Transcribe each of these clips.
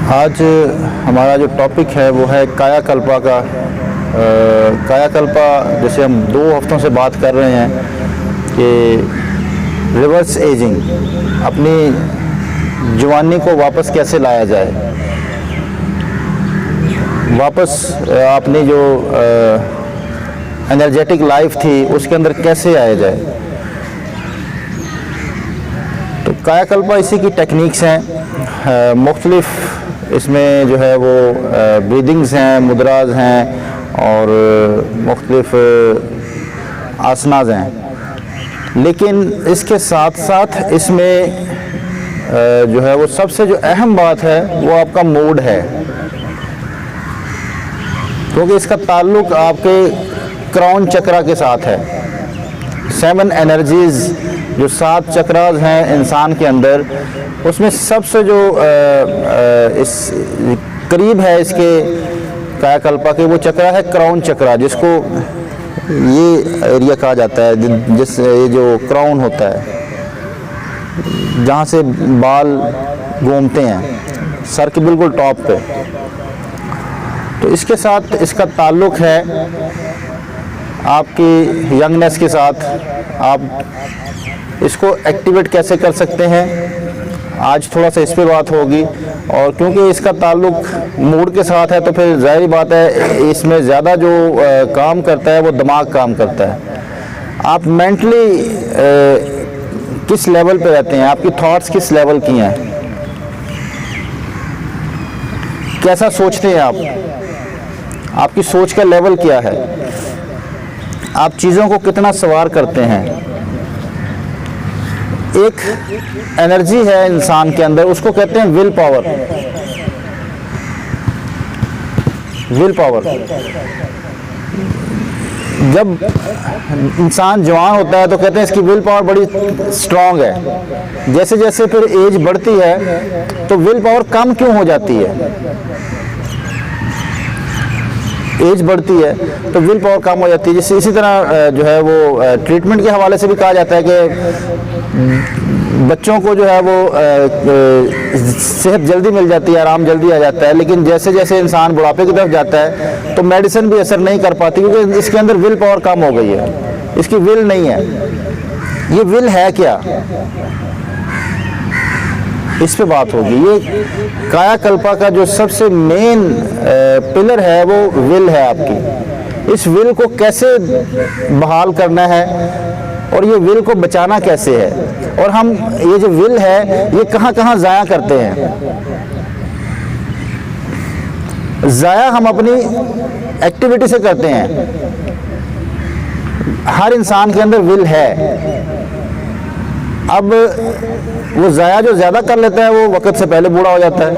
आज हमारा जो टॉपिक है वो है कायाकल्पा का। कायाकल्पा जैसे हम 2 हफ्तों से बात कर रहे हैं कि रिवर्स एजिंग, अपनी जवानी को वापस कैसे लाया जाए, वापस अपनी जो एनर्जेटिक लाइफ थी उसके अंदर कैसे आया जाए। तो कायाकल्पा इसी की टेक्निक्स हैं, मुख्तलिफ इसमें जो है वो ब्रीदिंग्स हैं, मुद्राज हैं और मुख्तलिफ आसनाज हैं। लेकिन इसके साथ साथ इसमें जो है वो सबसे जो अहम बात है वो आपका मूड है, क्योंकि इसका ताल्लुक़ आपके क्राउन चक्रा के साथ है। 7 एनर्जीज़ जो 7 चक्रास हैं इंसान के अंदर, उसमें सबसे जो इस करीब है इसके कायाकल्पा के वो चक्रा है क्राउन चक्रा, जिसको ये एरिया कहा जाता है, जिस ये जो क्राउन होता है जहाँ से बाल घूमते हैं सर के बिल्कुल टॉप पे। तो इसके साथ इसका ताल्लुक़ है आपकी यंगनेस के साथ। आप इसको एक्टिवेट कैसे कर सकते हैं, आज थोड़ा सा इस पे बात होगी। और क्योंकि इसका ताल्लुक़ मूड के साथ है तो फिर ज़ाहिर बात है इसमें ज़्यादा जो काम करता है वो दिमाग काम करता है। आप मेंटली किस लेवल पे रहते हैं, आपकी थॉट्स किस लेवल की हैं, कैसा सोचते हैं आपकी सोच का लेवल क्या है, आप चीज़ों को कितना सवार करते हैं। एक एनर्जी है इंसान के अंदर, उसको कहते हैं विल पावर। विल पावर जब इंसान जवान होता है तो कहते हैं इसकी विल पावर बड़ी स्ट्रांग है। जैसे जैसे फिर एज बढ़ती है तो विल पावर कम क्यों हो जाती है, एज बढ़ती है तो विल पावर कम हो जाती है। जिससे इसी तरह जो है वो ट्रीटमेंट के हवाले से भी कहा जाता है कि बच्चों को जो है वो सेहत जल्दी मिल जाती है, आराम जल्दी आ जाता है, लेकिन जैसे जैसे इंसान बुढ़ापे की तरफ जाता है तो मेडिसिन भी असर नहीं कर पाती, क्योंकि इसके अंदर विल पावर कम हो गई है, इसकी विल नहीं है। ये विल है क्या, इस पे बात होगी। ये कायाकल्पा का जो सबसे मेन पिलर है वो विल है आपकी। इस विल को कैसे बहाल करना है और ये विल को बचाना कैसे है, और हम ये जो विल है ये कहाँ कहाँ ज़ाया करते हैं। ज़ाया हम अपनी एक्टिविटी से करते हैं। हर इंसान के अंदर विल है, अब वो ज़ाया जो ज़्यादा कर लेता है वो वक़्त से पहले बूढ़ा हो जाता है।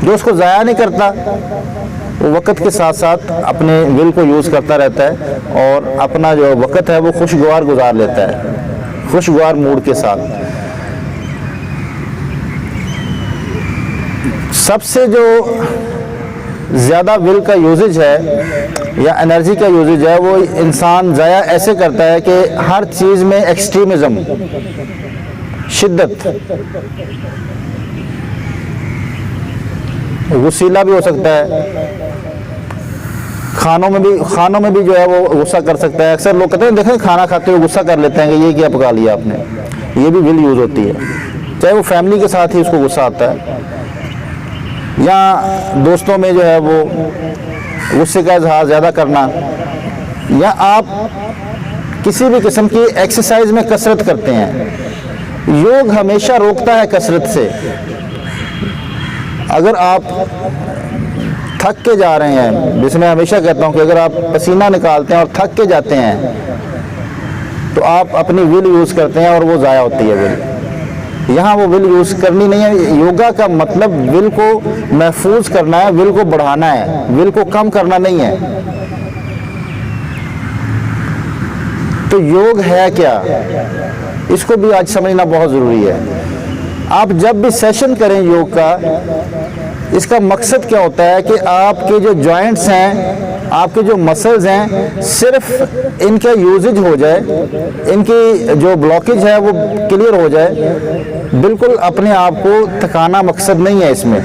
जो उसको ज़ाया नहीं करता वो वक़्त के साथ साथ अपने विल को यूज़ करता रहता है और अपना जो वक़्त है वो खुशगवार गुजार लेता है, खुशगवार मूड के साथ। सबसे जो ज़्यादा विल का यूजेज है या एनर्जी का यूजेज है वो इंसान ज़ाया ऐसे करता है कि हर चीज़ में एक्सट्रीमिज़म, शिद्दत, गुस्सीला भी हो सकता है, खानों में भी जो है वो गुस्सा कर सकता है। अक्सर लोग कहते हैं देखें खाना खाते हुए गुस्सा कर लेते हैं कि ये क्या पका लिया आपने, ये भी विल यूज़ होती है। चाहे वो फैमिली के साथ ही उसको गुस्सा आता है या दोस्तों में जो है वो गुस्से का इजहार ज़्यादा करना, या आप किसी भी किस्म की एक्सरसाइज में कसरत करते हैं। योग हमेशा रोकता है कसरत से। अगर आप थक के जा रहे हैं, जिसमें मैं हमेशा कहता हूं कि अगर आप पसीना निकालते हैं और थक के जाते हैं तो आप अपनी विल यूज़ करते हैं और वो ज़ाया होती है विल। यहाँ वो विल यूज़ करनी नहीं है। योगा का मतलब विल को महफूज करना है, विल को बढ़ाना है, विल को कम करना नहीं है। तो योग है क्या, इसको भी आज समझना बहुत ज़रूरी है। आप जब भी सेशन करें योग का, इसका मकसद क्या होता है कि आपके जो जॉइंट्स हैं आपके जो मसल्स हैं सिर्फ इनका यूजेज हो जाए, इनकी जो ब्लॉकेज है वो क्लियर हो जाए, बिल्कुल अपने आप को थकाना मकसद नहीं है इसमें।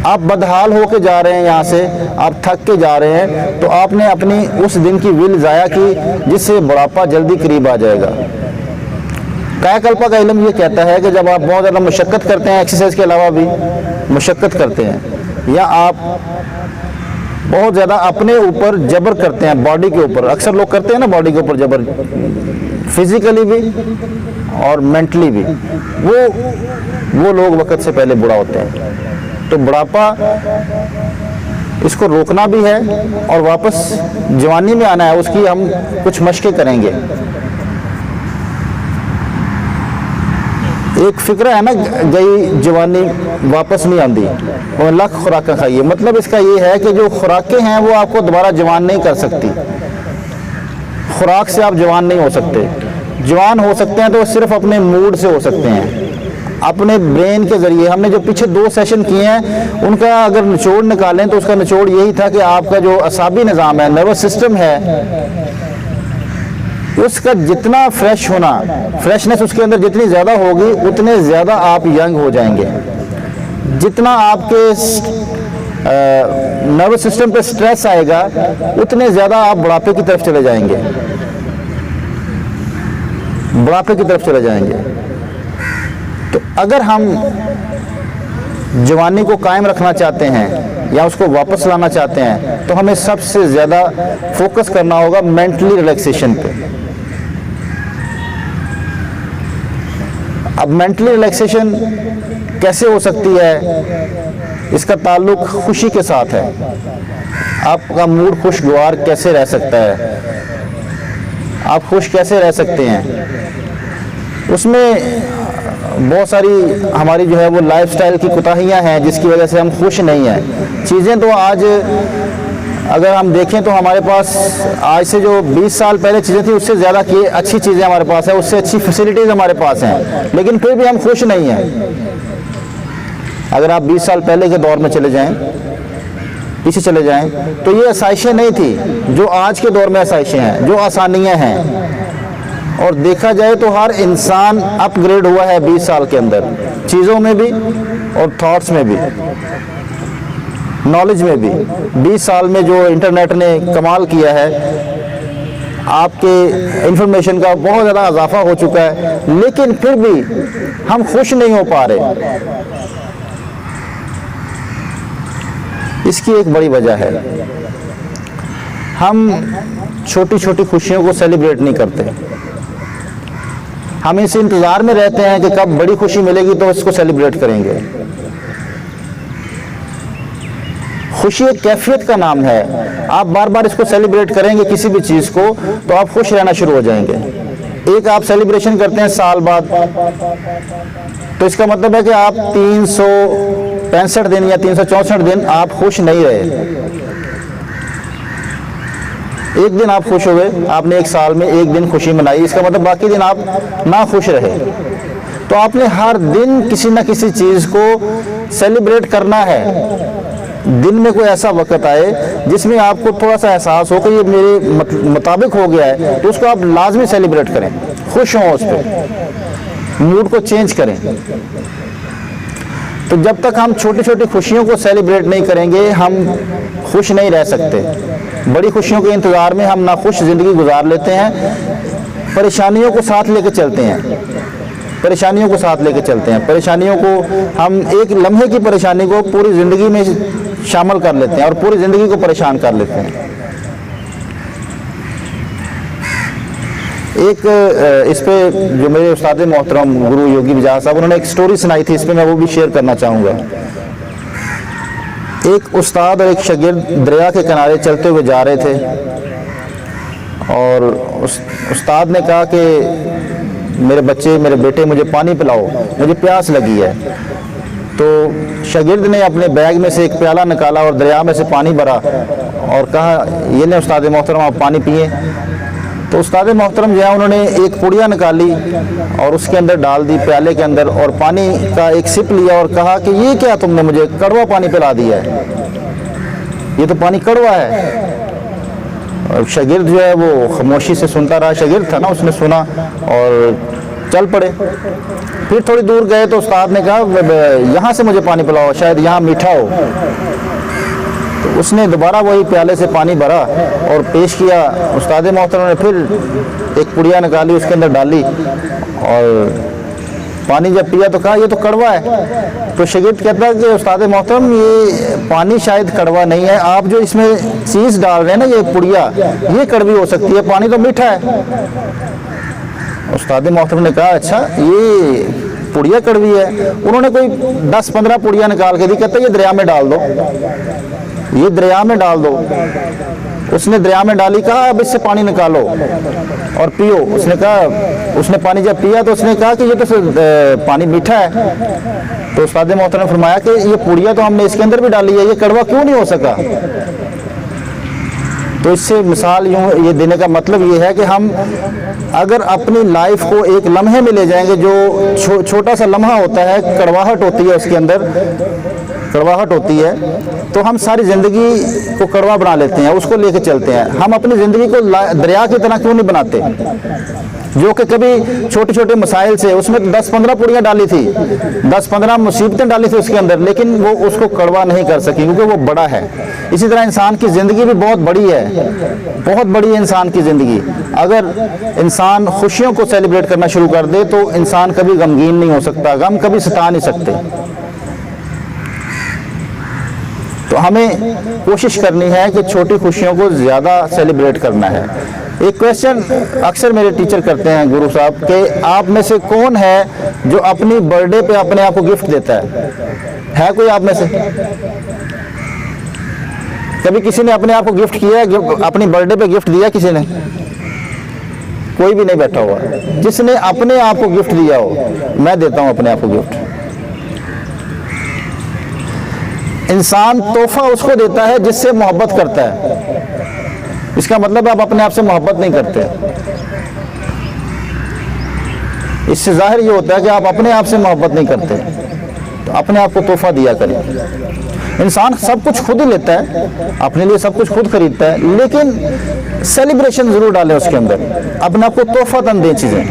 आप बदहाल होके जा रहे हैं, यहाँ से आप थक के जा रहे हैं, तो आपने अपनी उस दिन की विल ज़ाया की जिससे बुढ़ापा जल्दी करीब आ जाएगा। कायाकल्प का इल्म ये कहता है कि जब आप बहुत ज़्यादा मुशक्क़त करते हैं, एक्सरसाइज के अलावा भी मुशक्क़त करते हैं, या आप बहुत ज़्यादा अपने ऊपर जबर करते हैं, बॉडी के ऊपर, अक्सर लोग करते हैं ना बॉडी के ऊपर जबर, फिज़िकली भी और मेंटली भी, वो लोग वक्त से पहले बूढ़ा होते हैं। तो बुढ़ापा इसको रोकना भी है और वापस जवानी में आना है, उसकी हम कुछ मशक़ें करेंगे। एक फिक्र है ना, गई जवानी वापस नहीं आती, और लाख खुराकें खाइए। मतलब इसका ये है कि जो खुराकें हैं वो आपको दोबारा जवान नहीं कर सकती। खुराक से आप जवान नहीं हो सकते। जवान हो सकते हैं तो सिर्फ अपने मूड से हो सकते हैं, अपने ब्रेन के ज़रिए। हमने जो पीछे 2 सेशन किए हैं उनका अगर निचोड़ निकालें तो उसका निचोड़ यही था कि आपका जो असाबी निज़ाम है, नर्वस सिस्टम है, उसका जितना फ्रेश होना, फ्रेशनेस उसके अंदर जितनी ज़्यादा होगी उतने ज़्यादा आप यंग हो जाएंगे। जितना आपके नर्वस सिस्टम पे स्ट्रेस आएगा उतने ज़्यादा आप बुढ़ापे की तरफ चले जाएंगे, बुढ़ापे की तरफ चले जाएंगे। तो अगर हम जवानी को कायम रखना चाहते हैं या उसको वापस लाना चाहते हैं तो हमें सबसे ज़्यादा फोकस करना होगा मेंटली रिलैक्सेशन पे। अब मेंटली रिलैक्सेशन कैसे हो सकती है? इसका ताल्लुक खुशी के साथ है। आपका मूड खुशगवार कैसे रह सकता है, आप खुश कैसे रह सकते हैं, उसमें बहुत सारी हमारी जो है वो लाइफस्टाइल की कोताहियाँ हैं जिसकी वजह से हम खुश नहीं हैं। चीज़ें तो आज अगर हम देखें तो हमारे पास आज से जो 20 साल पहले चीज़ें थी उससे ज़्यादा की अच्छी चीज़ें हमारे पास है, उससे अच्छी फैसिलिटीज़ हमारे पास हैं, लेकिन फिर भी हम खुश नहीं हैं। अगर आप 20 साल पहले के दौर में चले जाएं, पीछे चले जाएं, तो ये आसाइशें नहीं थी जो आज के दौर में आसाइशें हैं, जो आसानियाँ हैं। और देखा जाए तो हर इंसान अपग्रेड हुआ है 20 साल के अंदर, चीज़ों में भी और थॉट्स में भी, नॉलेज में भी। 20 साल में जो इंटरनेट ने कमाल किया है, आपके इंफॉर्मेशन का बहुत ज़्यादा इजाफा हो चुका है, लेकिन फिर भी हम खुश नहीं हो पा रहे। इसकी एक बड़ी वजह है, हम छोटी छोटी खुशियों को सेलिब्रेट नहीं करते। हम इस इंतज़ार में रहते हैं कि कब बड़ी खुशी मिलेगी तो इसको सेलिब्रेट करेंगे। खुशी एक कैफियत का नाम है। आप बार बार इसको सेलिब्रेट करेंगे किसी भी चीज़ को तो आप खुश रहना शुरू हो जाएंगे। एक आप सेलिब्रेशन करते हैं साल बाद, तो इसका मतलब है कि आप 365 दिन या 364 दिन आप खुश नहीं रहे। एक दिन आप खुश हुए, आपने एक साल में एक दिन खुशी मनाई, इसका मतलब बाकी दिन आप ना खुश रहे। तो आपने हर दिन किसी ना किसी चीज़ को सेलिब्रेट करना है। दिन में कोई ऐसा वक्त आए जिसमें आपको थोड़ा सा एहसास हो कि ये मेरे मुताबिक हो गया है, तो उसको आप लाजमी सेलिब्रेट करें, खुश हों उस पर, मूड को चेंज करें। तो जब तक हम छोटी छोटी खुशियों को सेलिब्रेट नहीं करेंगे हम खुश नहीं रह सकते। बड़ी खुशियों के इंतज़ार में हम नाखुश ज़िंदगी गुजार लेते हैं, परेशानियों को साथ लेके चलते हैं, परेशानियों को साथ लेके चलते हैं। परेशानियों को हम एक लम्हे की परेशानी को पूरी ज़िंदगी में शामिल कर लेते हैं और पूरी ज़िंदगी को परेशान कर लेते हैं। एक इस पे जो मेरे उस्ताद मोहतरम गुरु योगी बिजाज साहब, उन्होंने एक स्टोरी सुनाई थी, इस पर मैं वो भी शेयर करना चाहूँगा। एक उस्ताद और एक शागिर्द दरिया के किनारे चलते हुए जा रहे थे और उस्ताद ने कहा कि मेरे बच्चे, मेरे बेटे, मुझे पानी पिलाओ, मुझे प्यास लगी है। तो शागिर्द ने अपने बैग में से एक प्याला निकाला और दरिया में से पानी भरा और कहा, ये ले उस्ताद मोहतरम आप पानी पिए। तो उस्ताद मोहतरम जो है उन्होंने एक पुड़िया निकाली और उसके अंदर डाल दी, प्याले के अंदर, और पानी का एक सिप लिया और कहा कि ये क्या तुमने मुझे कड़वा पानी पिला दिया है। ये तो पानी कड़वा है। और शागिर्द जो है वो खामोशी से सुनता रहा, शागिर्द था ना, उसने सुना और चल पड़े। फिर थोड़ी दूर गए तो उस्ताद ने कहा यहाँ से मुझे पानी पिलाओ, शायद यहाँ मीठा हो। तो उसने दोबारा वही प्याले से पानी भरा और पेश किया। उस्ताद मोहतरम ने फिर एक पुड़िया निकाली, उसके अंदर डाली और पानी जब पिया तो कहा ये तो कड़वा है। तो शागिर्द कहता है कि उस्ताद मोहतरम ये पानी शायद कड़वा नहीं है, आप जो इसमें चीज़ डाल रहे हैं ना, ये पुड़िया, ये कड़वी हो सकती है, पानी तो मीठा है। उस्ताद मोहतरम ने कहा अच्छा ये पुड़िया कड़वी है। उन्होंने कोई 10-15 पुड़िया निकाल के दी, कहते ये दरिया में डाल दो, ये दरिया में डाल दो। उसने दरिया में डाली, कहा अब इससे पानी निकालो और पियो। उसने कहा, उसने पानी जब पिया तो उसने कहा कि ये तो पानी मीठा है। तो उस्ताद मोहतरम ने फरमाया कि ये पुड़िया तो हमने इसके अंदर भी डाली है, ये कड़वा क्यों नहीं हो सका। तो इससे मिसाल यूँ ये देने का मतलब ये है कि हम अगर अपनी लाइफ को एक लम्हे में ले जाएंगे, जो छोटा सा लम्हा होता है, कड़वाहट होती है उसके अंदर, कड़वाहट होती है, तो हम सारी ज़िंदगी को कड़वा बना लेते हैं, उसको लेके चलते हैं। हम अपनी ज़िंदगी को दरिया की तरह क्यों नहीं बनाते, जो कि कभी छोटे छोटे मसाइल से, उसमें 10-15 पुड़ियाँ डाली थी, 10-15 मुसीबतें डाली थी उसके अंदर, लेकिन वो उसको कड़वा नहीं कर सकी क्योंकि वो बड़ा है। इसी तरह इंसान की ज़िंदगी भी बहुत बड़ी है, बहुत बड़ी है इंसान की ज़िंदगी। अगर इंसान खुशियों को सेलिब्रेट करना शुरू कर दे तो इंसान कभी गमगीन नहीं हो सकता, गम कभी सता नहीं सकते। तो हमें कोशिश करनी है कि छोटी खुशियों को ज़्यादा सेलिब्रेट करना है। एक क्वेश्चन अक्सर मेरे टीचर करते हैं गुरु साहब कि आप में से कौन है जो अपनी बर्थडे पे अपने आप को गिफ्ट देता है कोई आप में से? कभी किसी ने अपने आप को गिफ्ट किया है, अपनी बर्थडे पे गिफ्ट दिया किसी ने? कोई भी नहीं बैठा हुआ जिसने अपने आप को गिफ्ट दिया हो। मैं देता हूं अपने आप को गिफ्ट। इंसान तोहफा उसको देता है जिससे मोहब्बत करता है। इसका मतलब आप अपने आप से मोहब्बत नहीं करते। इससे जाहिर ये होता है कि आप अपने आप से मोहब्बत नहीं करते। तो अपने आप को तोहफा दिया करें। इंसान सब कुछ खुद ही लेता है, अपने लिए सब कुछ खुद खरीदता है, लेकिन सेलिब्रेशन जरूर डालें उसके अंदर, अपने आप को तोहफा तन दें चीजें,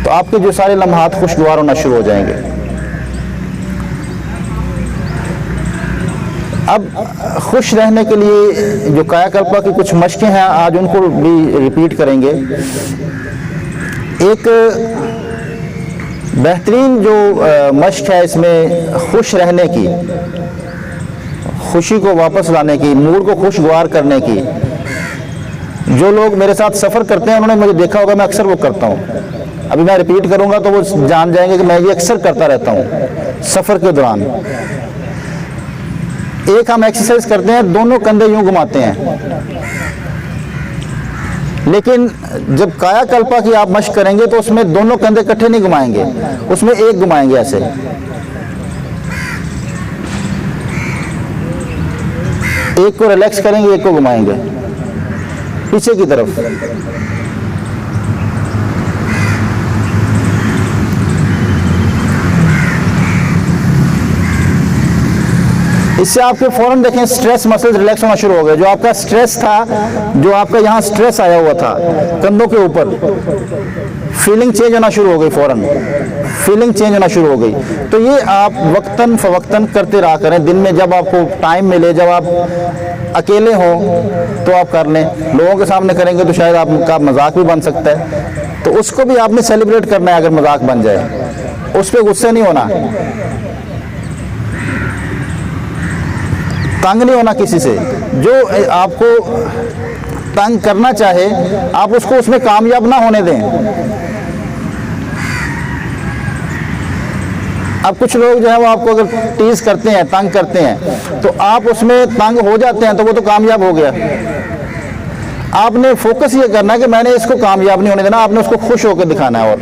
तो आपके जो सारे लम्हात खुशगवार होना शुरू हो जाएंगे। अब खुश रहने के लिए जो कायाकल्प की कुछ मशकें हैं, आज उनको भी रिपीट करेंगे। एक बेहतरीन जो मशक है इसमें खुश रहने की, खुशी को वापस लाने की, मूड को खुशगवार करने की। जो लोग मेरे साथ सफ़र करते हैं उन्होंने मुझे देखा होगा, मैं अक्सर वो करता हूँ। अभी मैं रिपीट करूँगा तो वो जान जाएंगे कि मैं ये अक्सर करता रहता हूँ सफ़र के दौरान। एक हम एक्सरसाइज करते हैं, दोनों कंधे यूं घुमाते हैं, लेकिन जब कायाकल्पा की आप मशक करेंगे तो उसमें दोनों कंधे इकट्ठे नहीं घुमाएंगे, उसमें एक घुमाएंगे ऐसे। एक को रिलैक्स करेंगे, एक को घुमाएंगे पीछे की तरफ। इससे आपके फौरन देखें स्ट्रेस मसल्स रिलैक्स होना शुरू हो गए। जो आपका स्ट्रेस था, जो आपका यहाँ स्ट्रेस आया हुआ था कंधों के ऊपर, फीलिंग चेंज होना शुरू हो गई, फौरन फीलिंग चेंज होना शुरू हो गई। तो ये आप वक्तन फवक्तन करते रहा करें। दिन में जब आपको टाइम मिले, जब आप अकेले हों तो आप कर लें। लोगों के सामने करेंगे तो शायद आपका मजाक भी बन सकता है, तो उसको भी आपने सेलिब्रेट करना है। अगर मजाक बन जाए उस पर गुस्से नहीं होना, तंग नहीं होना किसी से। जो आपको तंग करना चाहे आप उसको उसमें कामयाब ना होने दें। अब कुछ लोग जो है वो आपको अगर टीज करते हैं, तंग करते हैं, तो आप उसमें तंग हो जाते हैं तो वो तो कामयाब हो गया। आपने फोकस ये करना है कि मैंने इसको कामयाब नहीं होने देना, आपने उसको खुश होकर दिखाना है, और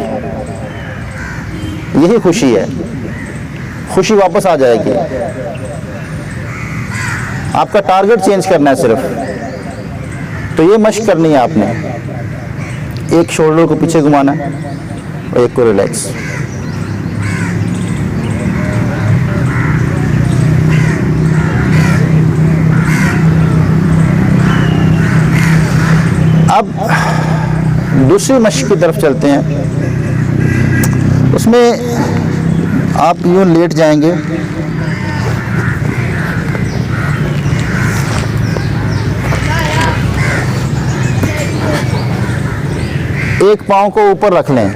यही खुशी है। खुशी वापस आ जाएगी। आपका टारगेट चेंज करना है सिर्फ। तो ये मशक करनी है आपने। एक शोल्डर को पीछे घुमाना है और एक को रिलैक्स। दूसरी मश्क की तरफ चलते हैं। उसमें आप यूँ लेट जाएंगे, एक पाँव को ऊपर रख लें,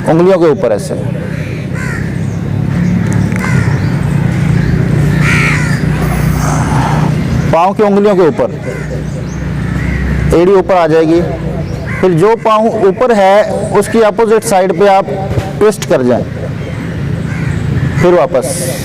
उंगलियों के ऊपर ऐसे, पाँव की उंगलियों के ऊपर, एड़ी ऊपर आ जाएगी। फिर जो पाँव ऊपर है उसकी अपोजिट साइड पे आप ट्विस्ट कर जाएं, फिर वापस।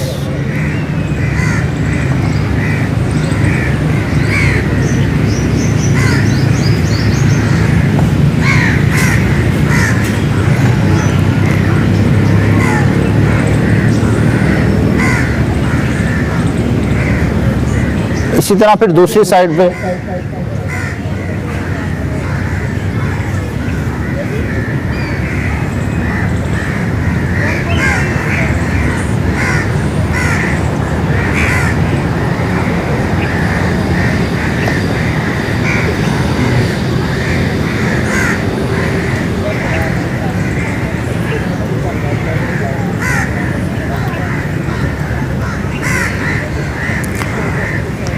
इसी तरह फिर दूसरी साइड पे।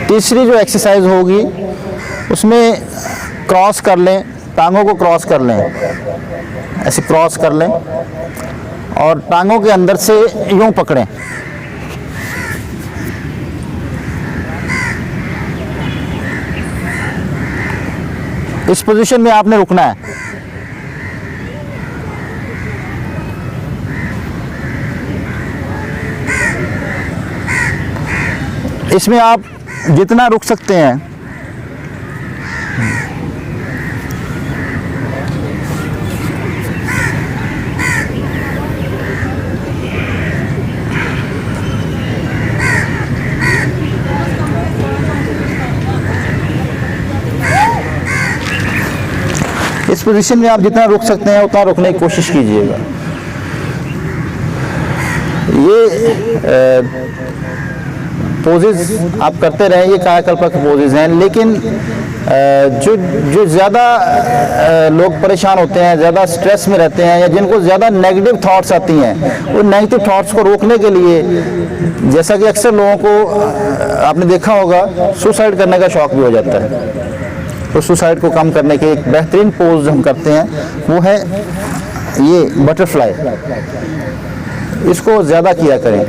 तीसरी जो एक्सरसाइज होगी उसमें क्रॉस कर लें, टांगों को क्रॉस कर लें, ऐसे क्रॉस कर लें और टांगों के अंदर से यूं पकड़ें। इस पोजीशन में आपने रुकना है। इसमें आप जितना रुक सकते हैं इस पोजीशन में आप जितना रुक सकते हैं उतना रुकने की कोशिश कीजिएगा। ये पोजेज आप करते रहें, ये कायाकल्प पोजेज हैं। लेकिन जो ज़्यादा लोग परेशान होते हैं, ज़्यादा स्ट्रेस में रहते हैं, या जिनको ज़्यादा नेगेटिव थॉट्स आती हैं, वो नेगेटिव थॉट्स को रोकने के लिए, जैसा कि अक्सर लोगों को आपने देखा होगा, सुसाइड करने का शौक़ भी हो जाता है। तो सुसाइड को कम करने के एक बेहतरीन पोज हम करते हैं, वो है ये बटरफ्लाई। इसको ज़्यादा किया करें।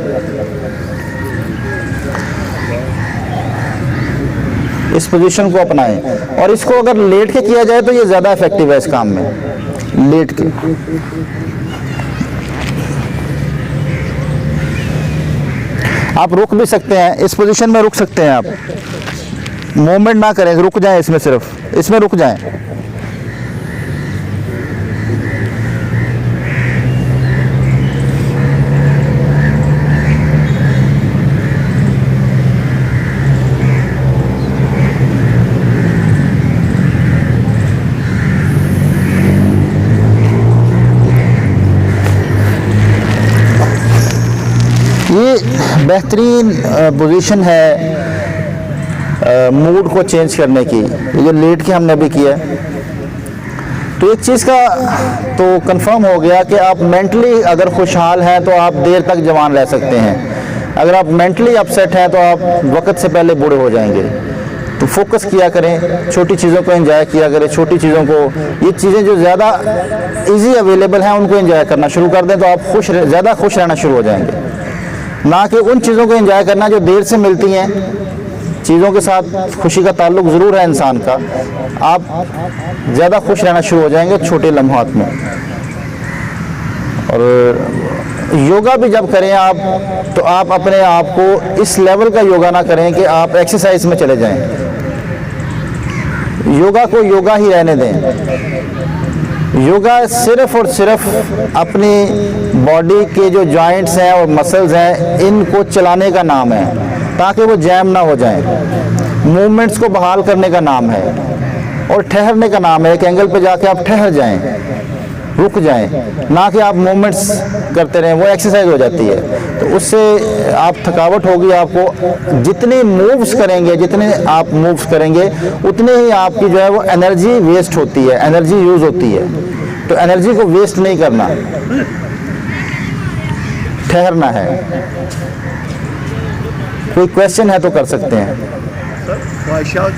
इस पोजीशन को अपनाएं और इसको अगर लेट के किया जाए तो ये ज़्यादा इफेक्टिव है इस काम में, लेट के। आप रुक भी सकते हैं, इस पोजीशन में रुक सकते हैं। आप मूवमेंट ना करें, रुक जाएं इसमें, सिर्फ इसमें रुक जाएं। ये बेहतरीन पोजीशन है मूड को चेंज करने की। ये जो लेट के हमने अभी किया, तो एक चीज़ का तो कंफर्म हो गया कि आप मेंटली अगर खुशहाल हैं तो आप देर तक जवान रह सकते हैं। अगर आप मेंटली अपसेट हैं तो आप वक्त से पहले बूढ़े हो जाएंगे। तो फोकस किया करें, छोटी चीज़ों को एंजॉय किया करें, छोटी चीज़ों को, ये चीज़ें जो ज़्यादा इजी अवेलेबल हैं उनको एंजॉय करना शुरू कर दें तो आप ज़्यादा खुश रहना शुरू हो जाएंगे। ना कि उन चीज़ों को एंजॉय करना जो देर से मिलती हैं। चीज़ों के साथ खुशी का ताल्लुक ज़रूर है इंसान का। आप ज़्यादा खुश रहना शुरू हो जाएंगे छोटे लम्हात में। और योगा भी जब करें आप, तो आप अपने आप को इस लेवल का योगा ना करें कि आप एक्सरसाइज में चले जाएं। योगा को योगा ही रहने दें। योगा सिर्फ और सिर्फ अपनी बॉडी के जो जॉइंट्स हैं और मसल्स हैं, इनको चलाने का नाम है, ताकि वो जैम ना हो जाएं। मूवमेंट्स को बहाल करने का नाम है और ठहरने का नाम है। एक एंगल पे जाके आप ठहर जाएं, रुक जाएं, ना कि आप मूवमेंट्स करते रहें, वो एक्सरसाइज हो जाती है। तो उससे आप थकावट होगी। आपको जितने मूव्स करेंगे, जितने आप मूव्स करेंगे, उतने ही आपकी जो है वो एनर्जी वेस्ट होती है, एनर्जी यूज़ होती है। तो एनर्जी को वेस्ट नहीं करना, ठहरना है। कोई क्वेश्चन है तो कर सकते हैं। ख्वाहिशात